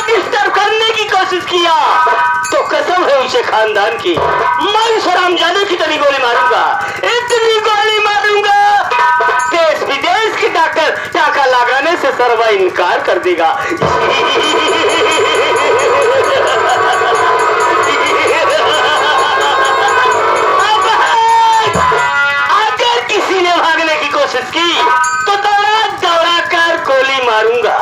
Disturb करने की कोशिश किया तो कसम है उसे खानदान की, मैं उस हरामजादे की इतनी गोली मारूंगा, इतनी गोली मारूंगा, देश विदेश के डॉक्टर टाका लगाने से सर्वा इनकार कर देगा। अगर किसी ने भागने की कोशिश की तो दौड़ा दौड़ा कर गोली मारूंगा।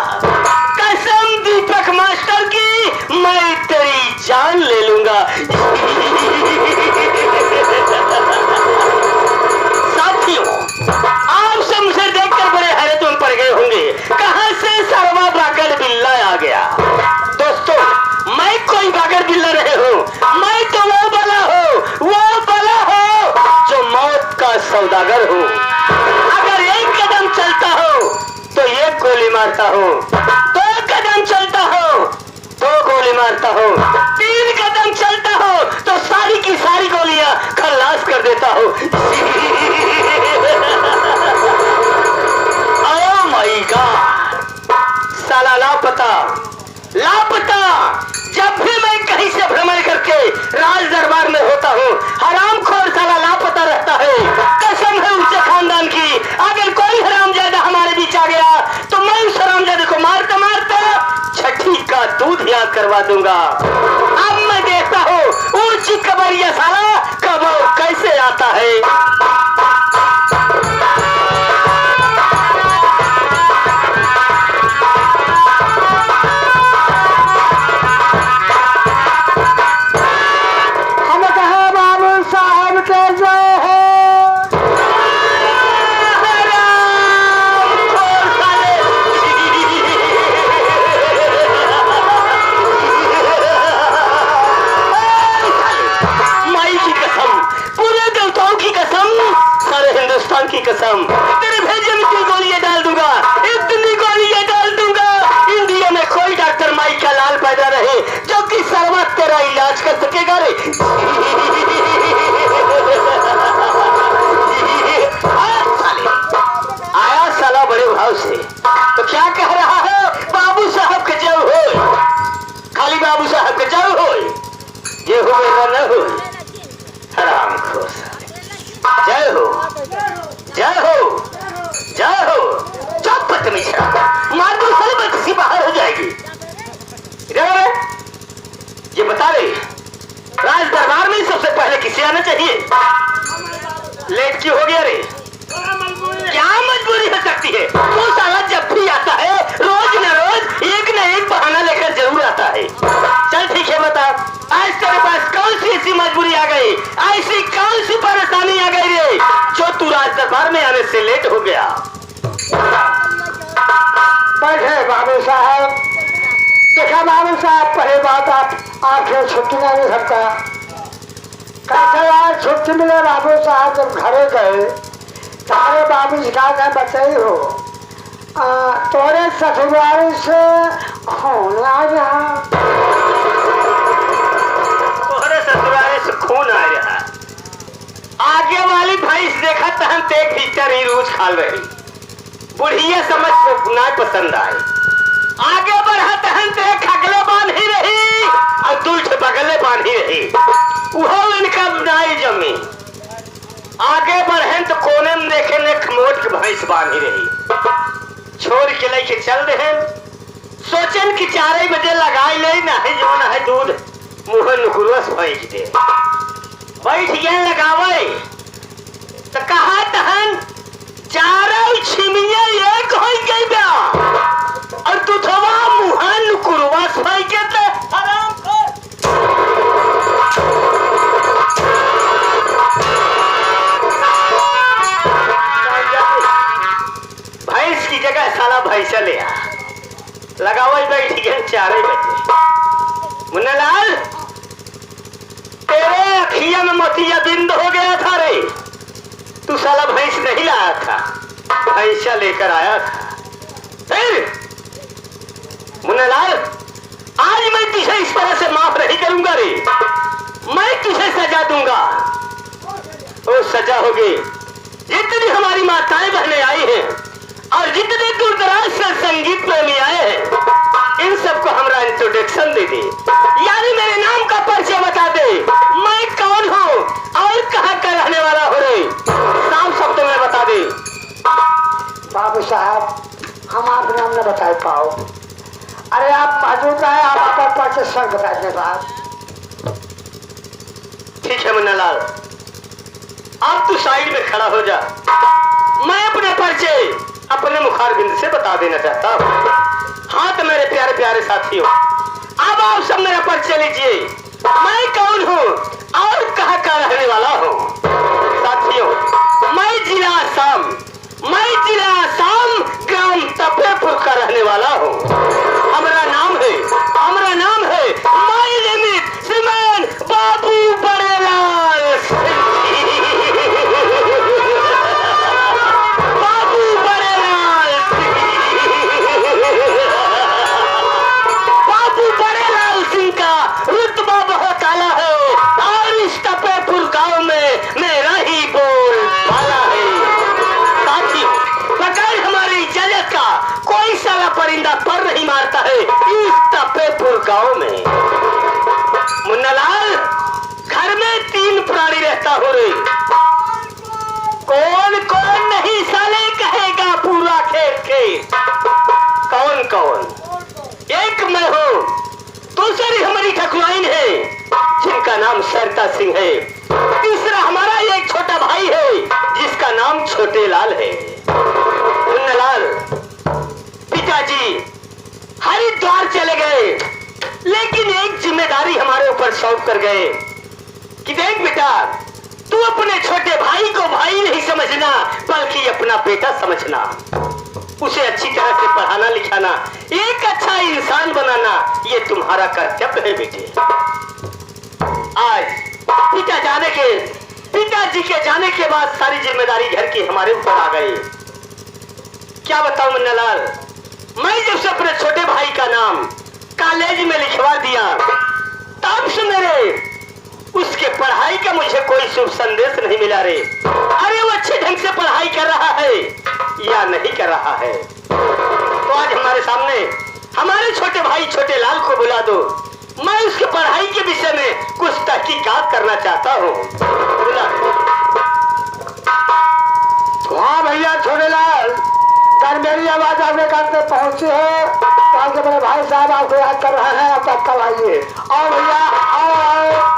कसम दीपक मास्टर की, मैं तेरी जान ले लूंगा। साथियों, आप सब मुझे देखकर बड़े हैरत में पड़ गए होंगे, कहां से सर्वा बागर बिल्ला आ गया। दोस्तों, मैं कोई बागर बिल्ला नहीं हूं, मैं तो वो बला हो जो मौत का सौदागर हूं। अगर एक कदम चलता हो तो एक गोली मारता हूं, दो कदम चलता हो दो गोली मारता हूं, तीन कदम चलता हो तो सारी की सारी गोलियां खल्लास कर देता हूं। ओह माय गॉड, साला लापता लापता। जब भी मैं कहीं से भ्रमण करके राज दरबार में होता हूँ, हरामखोर साला लापता रहता है। कसम है उससे खानदान की, अगर कोई हरामजादा हमारे बीच आ गया तो मैं उस हरामजादे को मारता मारता छठी का दूध याद करवा दूंगा। अब मैं देखता हूँ ऊंची कबरिया साला कब और कैसे आता है। की कसम, तेरे भेजे में इतनी गोलियां डाल दूंगा, इतनी गोलियां डाल दूंगा, इंडिया में कोई डॉक्टर माई का लाल पैदा रहे जो कि सर्वा तेरा इलाज कर सकेगा रे। आया साला बड़े भाव से, तो क्या कह रहा है? बाबू साहब के जय हो, खाली बाबू साहब के जय हो, ये होगा न हो। हरामखोर, जय हो जय हो जय हो। चुप बदतमीज, मार दो साले, बदसी बाहर हो जाएगी। ये बता रहे राज दरबार में सबसे पहले किसे आना चाहिए? लेट क्यों हो गया रे? क्या मजबूरी हो सकती है? वो साला जब भी आता है रोज न रोज एक न एक बहाना लेकर जरूर आता है। चल ठीक है, बता आज तेरे पास कौन सी ऐसी मजबूरी आ गई, ऐसी कौन सी परेशानी आ गई रे जो तू राज दरबार में आने से लेट हो गया? बैठे बाबू साहब। देखा बाबू साहब, पहली बात आप छुट्टी नहीं सकता। कैसे आज छुट्टी मिले बाबू साहब? जब घरे गए तारे बाबू जी का बताई हो, तोरे ससुराल से खून आ रहा, तोरे ससुराल से खून आ रहा। आगे वाली भैंस देखा तहन ते भीतर ही रोज खाल रही, बुढ़िया समझ को ना पसंद आए। आगे बढ़ा तहन ते खगले बांध ही रही और दुल्ठ बगले बांध ही रही, वो इनका नाई जमी। आगे बढ़े तो कोने में देखे ने खमोट के भैंस बांध ही रही, छोड़ के लेके चल रहे। सोचन कि 4 बजे लगाई ले ना है जो ना है दूध मुँह नुकुरस भैंस दे, बैठ गए लगावे तो कहा तहन चारों छिमिया एक हो गई बा और तू थवा मुहान कुरवास भाई के ते आराम कर। भैंस की जगह साला भैंसा ले आ, लगावे बैठ गए 4 बजे। मुन्नालाल, तेरे अखिया में मोतिया बिंद हो गया था रे, तू साला भैंस नहीं लाया था, भैंसा लेकर आया था। मुन्नालाल, आज मैं तुझे इस तरह से माफ नहीं करूंगा रे, मैं तुझे सजा दूंगा। वो सजा होगी जितनी हमारी माताएं बहनें आई हैं और जितने दूर दराज से संगीत प्रेमी आए हैं, इन सबको हमारा इंट्रोडक्शन दे, यानी मेरे नाम का परिचय बता दे। मैं कौन हूँ और कहाँ का रहने वाला हूँ रे, साफ शब्दों में बता दे। बाबू साहब हम आप नाम न बता पाओ। अरे आप मौजूद है, आप आपका परिचय सर बताने बाद। ठीक है मुन्नालाल, अब तू साइड में खड़ा हो जा। मैं अपने परिचय अपने मुखार बिंद से बता देना चाहता हूँ। हाँ तो मेरे प्यारे प्यारे साथियों, अब आप सब मेरा परिचय लीजिए। मैं कौन हूँ और कहाँ का रहने वाला हूँ। साथियों, मैं जिला आसाम ग्राम तपेपुर का रहने वाला हूँ। हमारा नाम है माय नेम इज श्रीमान बाबू बड़ेलाल बाबू बड़ेलाल बाबू बड़ेलाल सिंह का रुतबा बहुत आला है और इस तपेपुर गांव में मेरा ही बोल वाला है। साथियों, बगैर हमारी इजाजत का कोई साला परिंदा पर नहीं मारता है इस तपेपुर गांव में। मुन्नालाल, घर में 3 प्राणी रहता हो रे। कौन कौन नहीं साले कहेगा पूरा खेल के। कौन कौन? एक मैं हूँ, दूसरी हमारी ठकुराइन है जिनका नाम सरता सिंह है, तीसरा हमारा एक छोटा भाई है जिसका नाम छोटे लाल है। मुन्नालाल, पिताजी हरिद्वार चले गए, लेकिन एक जिम्मेदारी हमारे ऊपर सौंप कर गए कि देख बेटा, तू अपने छोटे भाई को भाई नहीं समझना बल्कि अपना बेटा समझना, उसे अच्छी तरह से पढ़ाना लिखाना, एक अच्छा इंसान बनाना, ये तुम्हारा कर्तव्य है बेटे। आज पिताजी के जाने के बाद सारी जिम्मेदारी घर की हमारे ऊपर आ गई। क्या बताऊं मुन्नालाल, मैं जब से अपने छोटे भाई का नाम कॉलेज में लिखवा दिया तब से मेरे उसके पढ़ाई का मुझे कोई शुभ संदेश नहीं मिला रे। अरे वो अच्छे ढंग से पढ़ाई कर रहा है या नहीं कर रहा है। तो आज हमारे सामने हमारे छोटे भाई छोटे लाल को बुला दो, मैं उसके पढ़ाई के विषय में कुछ तहकीकात करना चाहता हूँ। बुला। हाँ भैया छोटे लाल, कल मेरी आवाज आपके कान पे पहुंची है तो आपके बड़े भाई साहब आपको याद कर रहे हैं। अब कब आइए, आओ भैया आओ।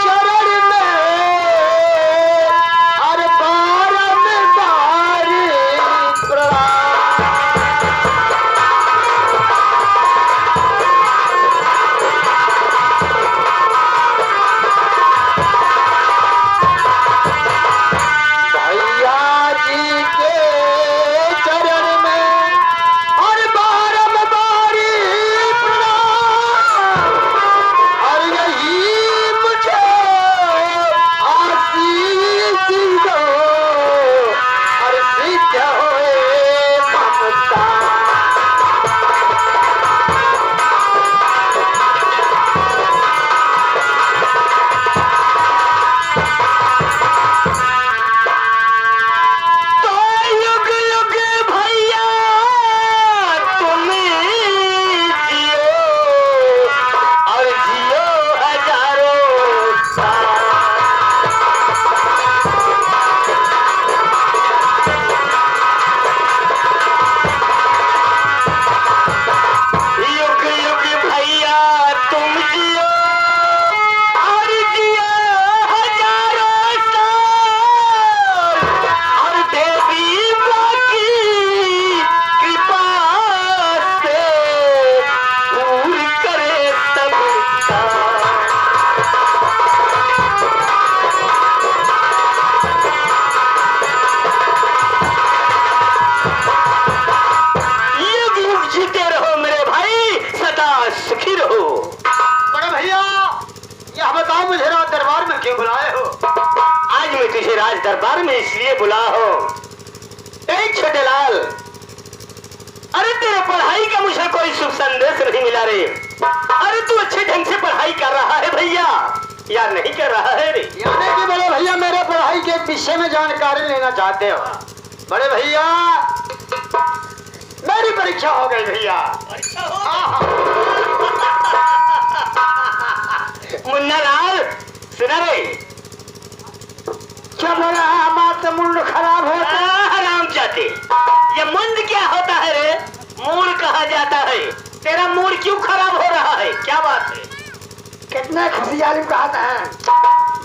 चरण में हर बार में बार दरबार में इसलिए बुला हो। छोटे लाल, अरे तेरे पढ़ाई का मुझे कोई शुभ संदेश नहीं मिला रे। अरे तू अच्छे ढंग से पढ़ाई कर रहा है भैया या नहीं कर रहा है रे? यानी कि बड़े भैया मेरे पढ़ाई के विषय में जानकारी लेना चाहते हो? बड़े भैया मेरी परीक्षा हो गई भैया। मुन्ना लाल सुना रे, क्या बोला? हमारा मुंड खराब होता है। राम जाते, ये मुंड क्या होता है रे? मूड कहा जाता है। तेरा मूड क्यों खराब हो रहा है? क्या बात है? कितने खुशियाली बात है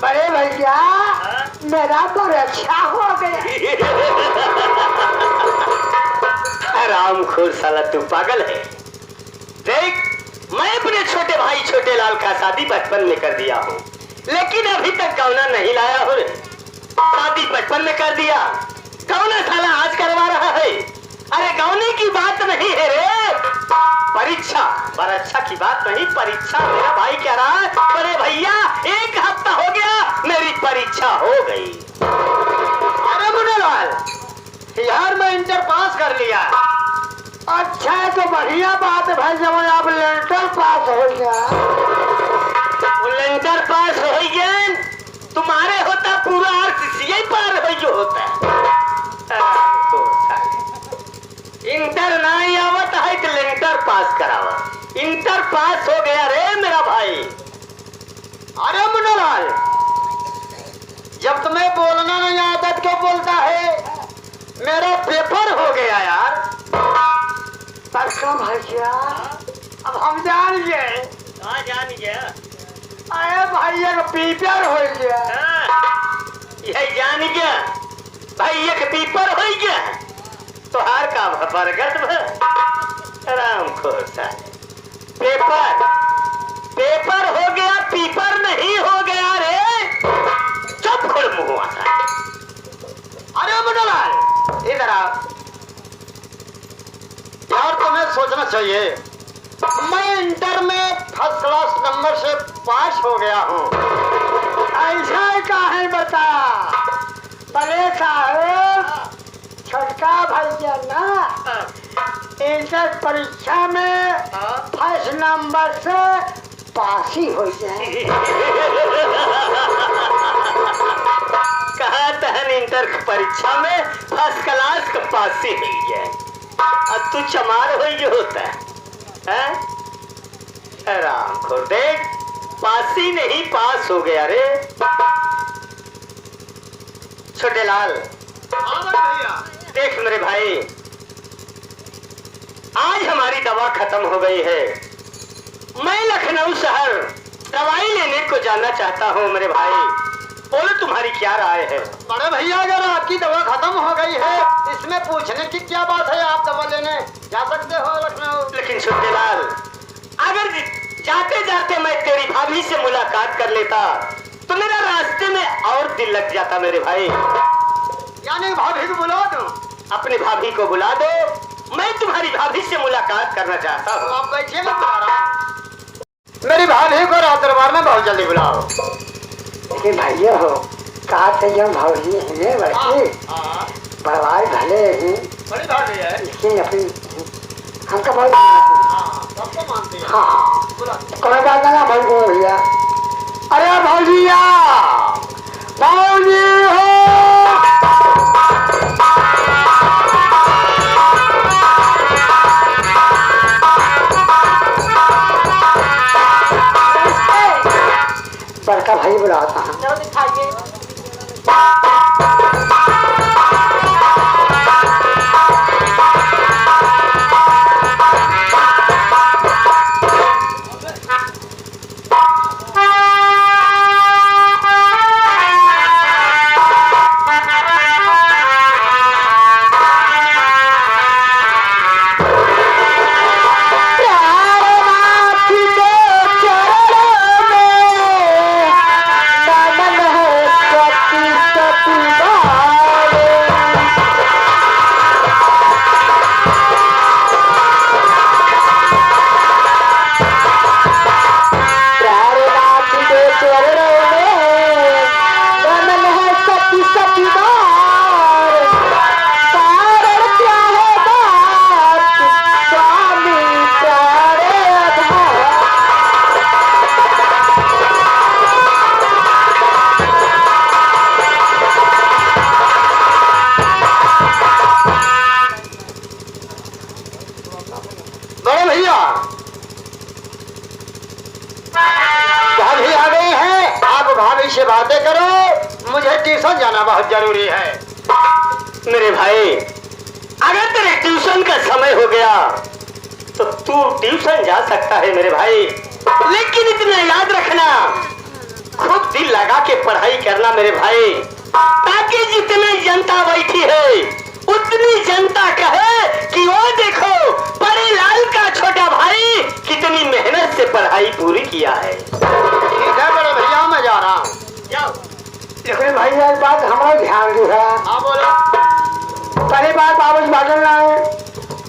बड़े भैया, मेरा परीक्षा हो गया। रामखोर साला तू पागल है। देख, मैं अपने छोटे भाई छोटे लाल का शादी बचपन में कर दिया हूँ, लेकिन अभी तक गौना नहीं लाया हो रे। शादी बचपन में कर दिया, गौना साला आज करवा रहा है। अरे गौने की बात नहीं है रे, परीक्षा। परीक्षा की बात नहीं, परीक्षा। मेरा भाई कह रहा है बड़े भैया 1 हफ्ता हो गया मेरी परीक्षा हो गई। अरे मुन्ना लाल, यार मैं इंटर पास कर लिया। अच्छा है तो बढ़िया बात है भाई, जब आप लेंटर पास हो गया। लेंटर पास हो गया, तुम्हारे होता पूरा RCCI पार हो जो होता है। इंटर नहीं आवत है तो लेंटर पास करावा। इंटर पास हो गया रे मेरा भाई। अरे मुन्ना लाल, जब तुम्हें बोलना नहीं आता तो क्यों बोलता है? मेरा पेपर हो गया यार। भैया अब हम जान गए। जान गया? अरे भैया का पेपर हो गया। यही जान गया भाई, एक पेपर हो गया तो हार का बरगद राम खोर साले। पेपर हो गया, पेपर नहीं हो गया रे। चुप खोल मुंह आता। अरे मुन्ना लाल इधर आओ यार, तुम्हें सोचना चाहिए। मैं इंटर में फर्स्ट क्लास नंबर से पास हो गया हूँ। ऐसा का है बता? बड़े साहब छोटका भैया ना इंटर परीक्षा में फर्स्ट नंबर से पास ही हो जाए। कहा तहन इंटर परीक्षा में फर्स्ट क्लास का पास ही हो जाए। अब तू चमार हो जो होता है? राम खोर, देख पास ही नहीं पास हो गया रे। छोटे लाल देख मेरे भाई, आज हमारी दवा खत्म हो गई है। मैं लखनऊ शहर दवाई लेने को जाना चाहता हूँ मेरे भाई। बोलो तुम्हारी क्या राय है? बड़े भैया अगर आपकी दवा खत्म हो गई है इसमें पूछने की क्या बात है? आप दवा लेने जा सकते हो लखनऊ। लेकिन छोटे लाल, अगर जाते जाते मैं तेरी भाभी से मुलाकात कर लेता तो मेरा रास्ते में और दिल लग जाता मेरे भाई। यानी भाभी को बुला दो? अपनी भाभी को बुला दो, मैं तुम्हारी भाभी से मुलाकात करना चाहता हूँ। आप बैठिए, मैं बुला रहा हूँ। मेरी भाभी को रात दरबार में बहुत जल्दी बुलाओ। भैया हो कहा थे जब भाजी है बड़की बड़वाई भले ही बड़ी भाभी है, लेकिन अपनी हमका बहुत मानते हैं। हाँ कोई बात ना भाई को भैया। अरे भौजिया भौजी हो बड़का भाई बुलाता है। बहुत जरूरी है। मेरे भाई, अगर तेरे ट्यूशन का समय हो गया तो तू ट्यूशन जा सकता है मेरे भाई, लेकिन इतना याद रखना, खूब दिल लगा के पढ़ाई करना मेरे भाई, ताकि जितनी जनता बैठी है उतनी जनता कहे कि वो देखो बड़े लाल का छोटा भाई कितनी मेहनत से पढ़ाई पूरी किया है। ठीक है बड़े भैया, मैं जा रहा हूँ। जाओ। लेकिन भैया एक बात हमारा ध्यान दिया। हाँ बोलो। पहली बात बाबू बादल ना है,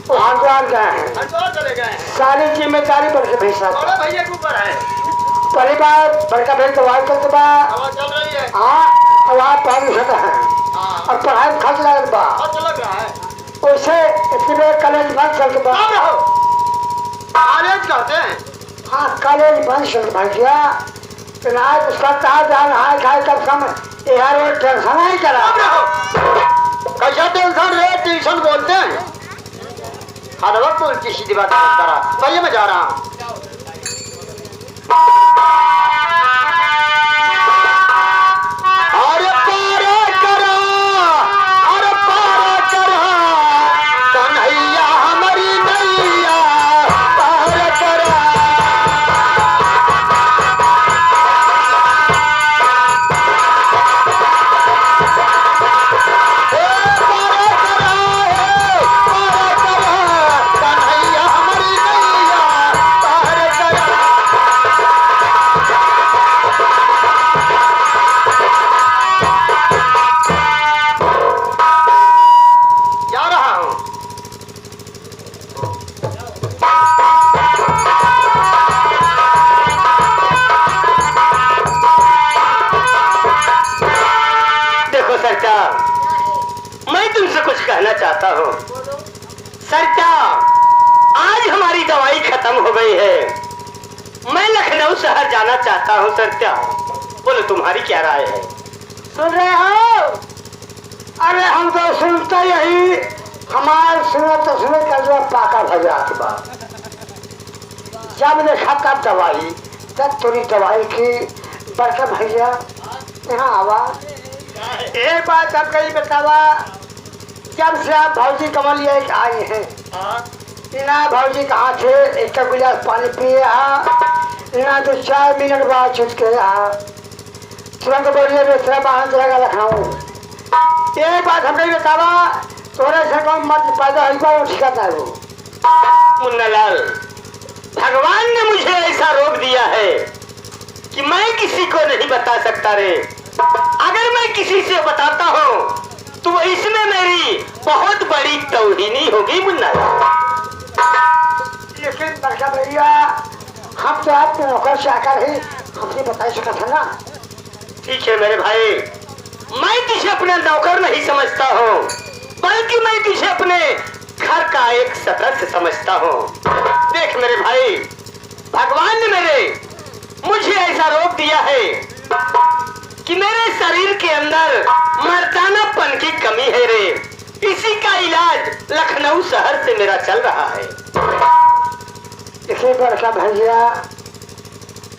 वो हरिद्वार गए हैं, हरिद्वार चले गए हैं, सारी जिम्मेदारी पर से भेजा बड़ा भैया के ऊपर है। पहली बात बड़का भाई दवाई करते बा, हवा चल रही है। हाँ और आप पढ़ सकते हैं हाँ, और पढ़ाई में खर्च लगत बा, अच्छा लग रहा है। वैसे इसलिए कॉलेज बंद चलते बा। कब रहो? कॉलेज कहते हैं। हाँ कॉलेज बंद चलते भैया, तो आज उसका कहा जान हाय खाए कब समय यार वो टेंशन नहीं करा। कब रहो? कैसा टेंशन है? ट्यूशन बोलते हैं। हर वक्त उनकी सीधी बात मत करा। भैया मैं जा रहा हूँ। अरे पारा करा, अरे पारा करा, कन्हैया हमारी नैया पारा करा। मैं तुमसे कुछ कहना चाहता हूँ सरकार, आज हमारी दवाई खत्म हो गई है, मैं लखनऊ शहर जाना चाहता हूँ सरकार, बोलो तुम्हारी क्या राय है? सुन रहे हो? अरे हम तो सुनते यही, हमारे सुने कर पाका भजा के बाद जब देखा तब दवाई, तब थोड़ी दवाई की बड़का भैया यहाँ आवा। एक बात सब कहीं बतावा, जब से आप भौजी कमल ये आए हैं, इना भौजी कहाँ थे? एक गिलास पानी पिए इना तो 4 मिनट बाद छुट के तुरंत बोलिए दूसरा वाहन चलेगा लखनऊ। एक बात हम कहीं बतावा, थोड़े से कम मत पैदा हो ठिकाता है वो। मुन्नालाल, भगवान ने मुझे ऐसा रोक दिया है कि मैं किसी को नहीं बता सकता रे। अगर मैं किसी से बताता हूँ तो इसमें मेरी बहुत बड़ी तौहीनी होगी मुन्नालाल। लेकिन बड़का भैया, हम तो आपके नौकर से आकर ही हमने बता सका था ना। ठीक है मेरे भाई, मैं तुझे अपना नौकर नहीं समझता हूँ, बल्कि मैं तुझे अपने घर का एक सदस्य समझता हूँ। देख मेरे भाई, भगवान ने मुझे ऐसा रोक दिया है कि मेरे शरीर के अंदर मर्दानापन की कमी है रे। इसी का इलाज लखनऊ शहर से मेरा चल रहा है। इसी बड़का भैया,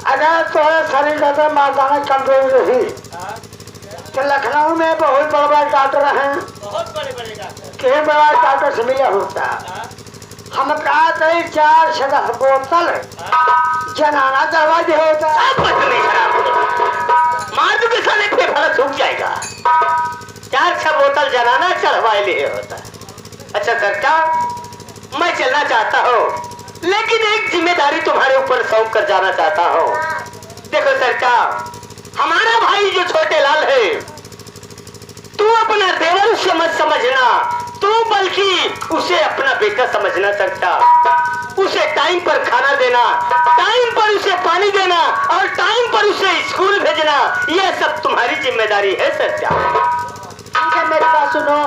अगर तुम्हारे शरीर का मर्दाना कमजोर रही तो लखनऊ में बहुत बड़े डॉक्टर हैं, बहुत बड़े डॉक्टर, कई बड़ा डॉक्टर से मिला होता। हम कहा 4 से 10 बोतल जनाना दवा दे होता। मार दूंगे साले, फेफड़ा सूख जाएगा। 4-6 बोतल जनाना चढ़वाए लिए होता। अच्छा सरकार, मैं चलना चाहता हूँ, लेकिन एक जिम्मेदारी तुम्हारे ऊपर सौंप कर जाना चाहता हूँ। देखो सरकार, हमारा भाई जो छोटे लाल है, तू अपना देवर उसे मत समझना, तू बल्कि उसे अपना बेटा समझना सकता। उसे टाइम पर खाना देना, टाइम पर उसे पानी देना और टाइम पर उसे स्कूल भेजना, यह सब तुम्हारी जिम्मेदारी है सत्या। ठीक है, मेरी बात सुनो।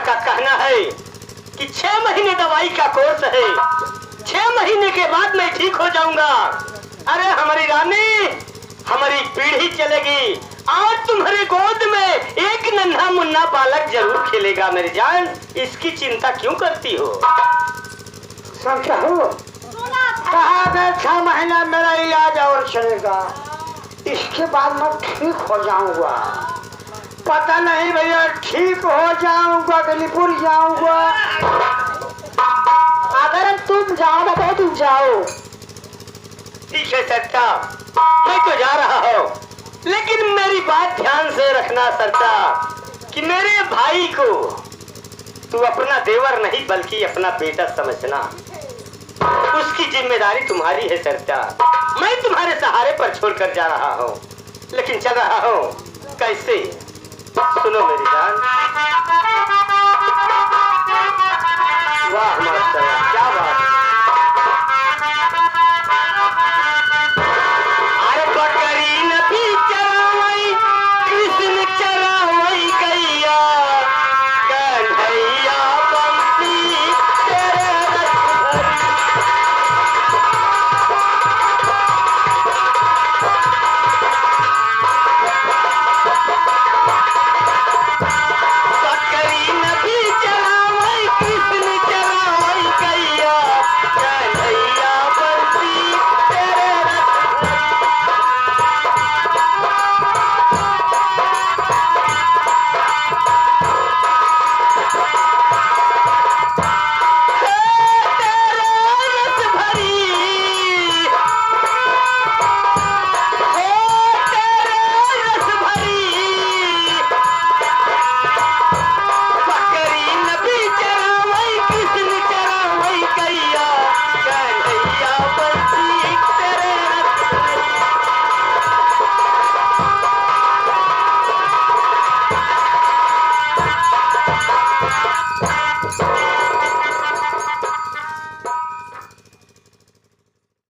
का कहना है कि 6 महीने दवाई का कोर्स है, 6 महीने के बाद मैं ठीक हो जाऊंगा। अरे हमारी रानी, हमारी पीढ़ी चलेगी और तुम्हारे गोद में एक नन्हा मुन्ना बालक जरूर खेलेगा। मेरी जान, इसकी चिंता क्यों करती हो? समझा हो? कहा गया 6 महीना मेरा इलाज और चलेगा, इसके बाद मैं ठीक हो जाऊंगा। पता नहीं भैया ठीक हो जाऊंगा कि लिपुर जाऊंगा। अगर तुम जाओ तो तुम जाओ। ठीक है सरता, मैं तो जा रहा हूँ, लेकिन मेरी बात ध्यान से रखना सरता कि मेरे भाई को तू अपना देवर नहीं बल्कि अपना बेटा समझना। उसकी जिम्मेदारी तुम्हारी है सरता। मैं तुम्हारे सहारे पर छोड़कर जा रहा हूँ, लेकिन चल रहा हूँ कैसे? सुनो मेरी जान,